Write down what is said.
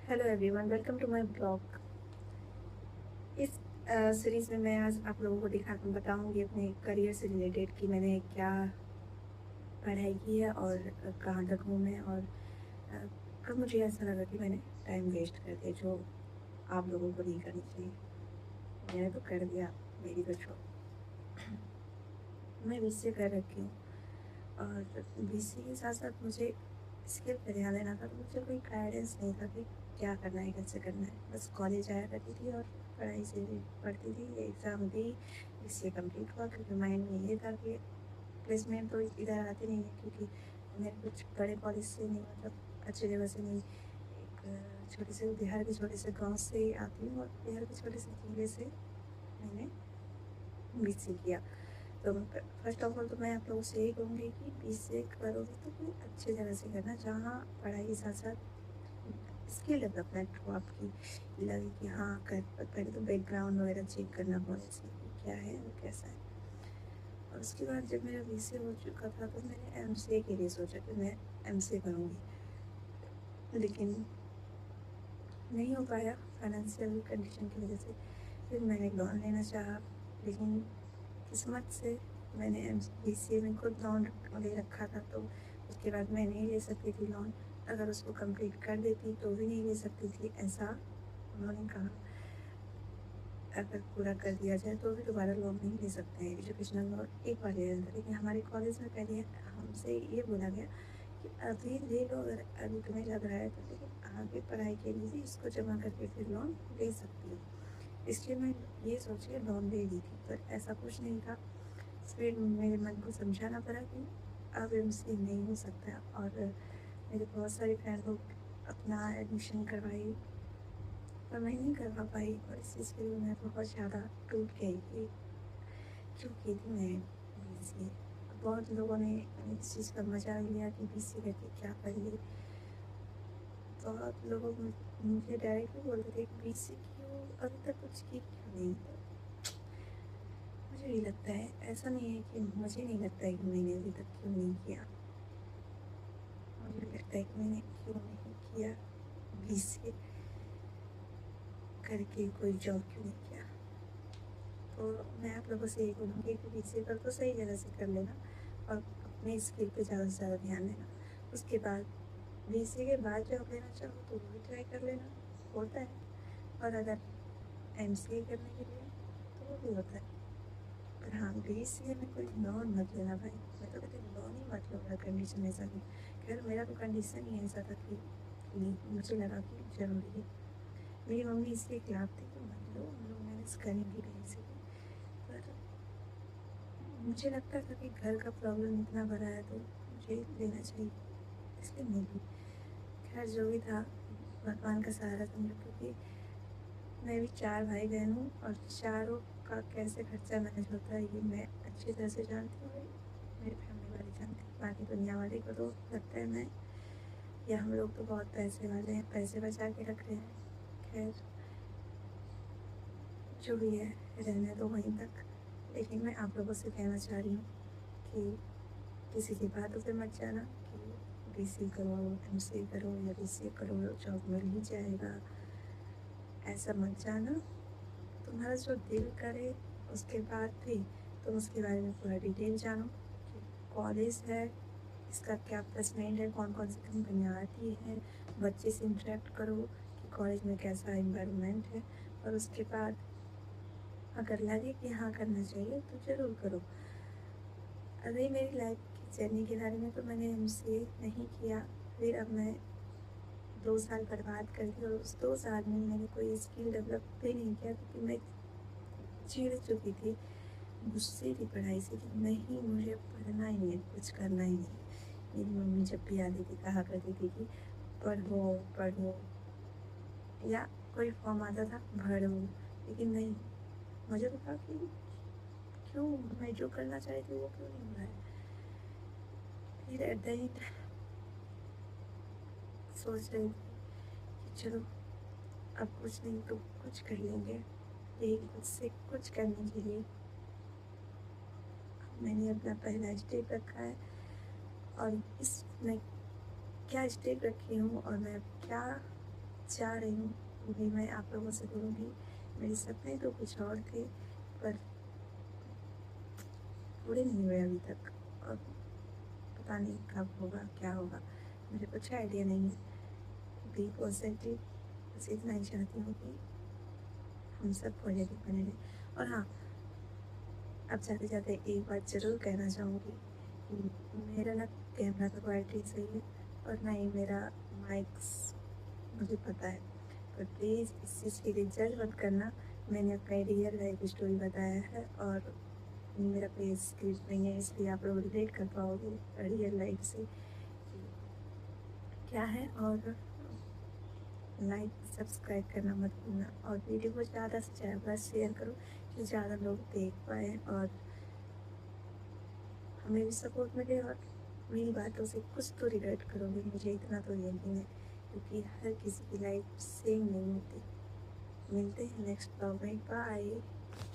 Hello everyone, welcome to my blog. इस series में मैं आज आप लोगों को बताऊंगी अपने करियर से रिलेटेड कि मैंने क्या पढ़ाई की है और कहाँ तक हूँ मैं, और कब मुझे ऐसा लगा कि मैंने टाइम वेस्ट कर दिया जो आप लोगों को नहीं करनी चाहिए। मैंने तो कर दिया, मेरी तो छोड़। मैं बीसीए कर रखी हूँ और बीसीए के साथ साथ मुझे स्किल पे ध्यान देना था, तो मुझे कोई गाइडेंस नहीं था कि क्या करना है, कैसे करना है। बस कॉलेज आया करती थी और पढ़ाई से पढ़ती थी, एग्ज़ाम दी, बीसीए कंप्लीट हुआ। क्योंकि माइंड में ये था कि प्लेसमेंट तो इधर आती नहीं है, क्योंकि मैं कुछ बड़े कॉलेज से नहीं, मतलब अच्छी जगह से नहीं, एक छोटे से बिहार के छोटे से गाँव से आती हूँ और बिहार के छोटे से जिले से मैंने बीसीए किया। तो फर्स्ट ऑफ ऑल तो मैं आप लोगों से यही कहूँगी कि बीसीए करोगे तो कोई अच्छी जगह से करना, जहाँ पढ़ाई के साथ साथ स्किल डेवलपमेंट हो आपकी, लगे कि हाँ कर। पहले तो बैकग्राउंड वगैरह चेक करना कॉलेज में कि क्या है और कैसा है। और उसके बाद जब मेरा बीसीए हो चुका था तो मैंने एमसीए के लिए सोचा कि मैं एमसीए करूँगी, लेकिन नहीं हो पाया फाइनेंशियल कंडीशन की वजह से। फिर मैंने लोन लेना चाहा, लेकिन किस्मत से मैंने बीसीए में खुद लोन ले रखा था, तो उसके बाद मैं नहीं ले सकती थी लोन। अगर उसको कंप्लीट कर देती तो भी नहीं ले सकती थी, ऐसा उन्होंने कहा। अगर पूरा कर दिया जाए तो भी दोबारा लोन नहीं ले सकते हैं, एजुकेशनल लोन एक बार ले लेते। लेकिन हमारे कॉलेज में पहले हमसे ये बोला गया कि अभी ले लो, अगर अभी तुम्हें लग रहा है तो, लेकिन आगे पढ़ाई के लिए इसको जमा करके फिर लोन ले सकती हो। इसलिए मैं ये सोच के लोन ले ली थी, पर ऐसा कुछ नहीं था। फिर मेरे मन को समझाना पड़ा कि अब एमसीए नहीं हो सकता, और मेरे बहुत सारे फ्रेंड लोग अपना एडमिशन करवाई पर मैं नहीं करवा पाई, और इस चीज़ के लिए मैं बहुत ज़्यादा टूट गई कि क्यों की थी मैं बीसीए। बहुत लोगों ने इस चीज़ का मजाक लिया कि बीसीए करके क्या करिए। बहुत लोग मुझे डायरेक्टली बोलते थे कि बीसीए क्यों, अभी तक कुछ की क्यों नहीं। मुझे भी लगता है, ऐसा नहीं है कि मुझे नहीं लगता है कि मैंने अभी तक क्यों नहीं किया। मुझे लगता है कि मैंने क्यों नहीं किया बीसीए करके कोई जॉब क्यों नहीं किया। तो मैं आप लोगों से यही बोलूँगी कि बीसीए कर तो सही जगह से कर लेना और अपने स्किल पे ज़्यादा से ज़्यादा ध्यान देना। उसके बाद बीसीए के बाद जॉब लेना चाहो तो वो भी ट्राई कर लेना, होता है। और अगर एमसीए करने के लिए तो वो भी होता है। पर हाँ, बीसीए में कोई लोन मत लेना भाई। मैं तो कहती हूँ लोन ही मत लो अगर कंडीशन ऐसा नहीं। खैर मेरा तो कंडीशन ही ऐसा था कि मुझे लगा कि ज़रूरी है। मेरी मम्मी इसलिए खिलाफ थी कि मत लो, हम लोग मैनेज करेंगे कहीं से भी। पर मुझे लगता था कि घर का प्रॉब्लम इतना बड़ा है तो मुझे लेना चाहिए, इसलिए मैं ली। खैर जो भी था, भगवान का सहारा समझो, क्योंकि मैं भी 4 भाई बहन हूँ और चारों का कैसे खर्चा मैनेज होता है ये मैं अच्छी तरह से जानती हूँ, और मेरे फैमिली वाले जानते हैं। बाकी दुनिया वाले को तो लगता है मैं या हम लोग तो बहुत पैसे वाले हैं, पैसे बचा के रख रहे हैं। खैर जो भी है, रहने दो वहीं तक। लेकिन मैं आप लोगों से कहना चाह रही हूँ कि किसी की बातों पे मत जाना कि बीसीए करो, एमसीए करो या बीसीए करो जॉब मिल ही जाएगा, ऐसा मत जाना। तुम्हारा जो दिल करे उसके बाद भी तुम उसके बारे में पूरा डिटेल जानो कि कॉलेज है, इसका क्या प्लेसमेंट है, कौन कौन सी कंपनियाँ आती हैं, बच्चे से इंटरेक्ट करो कि कॉलेज में कैसा एनवायरनमेंट है। और उसके बाद अगर लगे कि हाँ करना चाहिए तो ज़रूर करो। अभी मेरी लाइफ की जर्नी के बारे में तो मैंने एमसीए नहीं किया, फिर अब मैं 2 साल बर्बाद कर दी, और उस 2 साल में मैंने कोई स्किल डेवलप भी नहीं किया, क्योंकि मैं चिढ़ चुकी थी, गुस्से थी पढ़ाई से कि नहीं मुझे पढ़ना ही है, कुछ करना ही नहीं। मेरी मम्मी जब भी आती थी कहा करती थी कि पढ़ो पढ़ो, या कोई फॉर्म आता था भरो, लेकिन नहीं, मुझे तो था कि क्यों मैं जो करना चाहती थी वो क्यों नहीं हो रहा है। फिर एट द एंड सोच रही थी कि चलो अब कुछ नहीं तो कुछ कर लेंगे, लेकिन खुद से कुछ करने के लिए मैंने अपना पहला स्टेप रखा है। और इस मैं क्या स्टेप रखी हूँ और मैं क्या चाह रही हूँ भी मैं आप लोगों से बोलूँगी। मेरे सपने तो कुछ और थे, पर पूरे नहीं हुए अभी तक, और पता नहीं कब होगा, क्या होगा, मुझे कुछ आइडिया नहीं है। बी पॉजिटिव, बस इतना ही चाहती हूँ कि हम सब पॉजिटिव बने रहें। और हाँ, अब जाते जाते एक बात ज़रूर कहना चाहूँगी कि मेरा ना कैमरा का क्वालिटी सही है और ना ही मेरा माइक्स, मुझे पता है, पर प्लीज़ इस चीज़ के लिए जज मत करना। मैंने अपना रियल लाइफ स्टोरी बताया है और मेरा पेज स्क्रिप्ट नहीं है, इसलिए आप लोग रिलेट कर पाओगे रियल लाइफ से कि क्या है। और लाइक सब्सक्राइब करना मत भूलना, और वीडियो को ज़्यादा से ज़्यादा शेयर करो कि ज़्यादा लोग देख पाएँ और हमें भी सपोर्ट मिले, और मेरी बातों से कुछ तो रिलेट करोगे, मुझे इतना तो यकीन है, क्योंकि हर किसी की लाइफ सेम नहीं होती। मिलते हैं नेक्स्ट ब्लॉग में, बाय।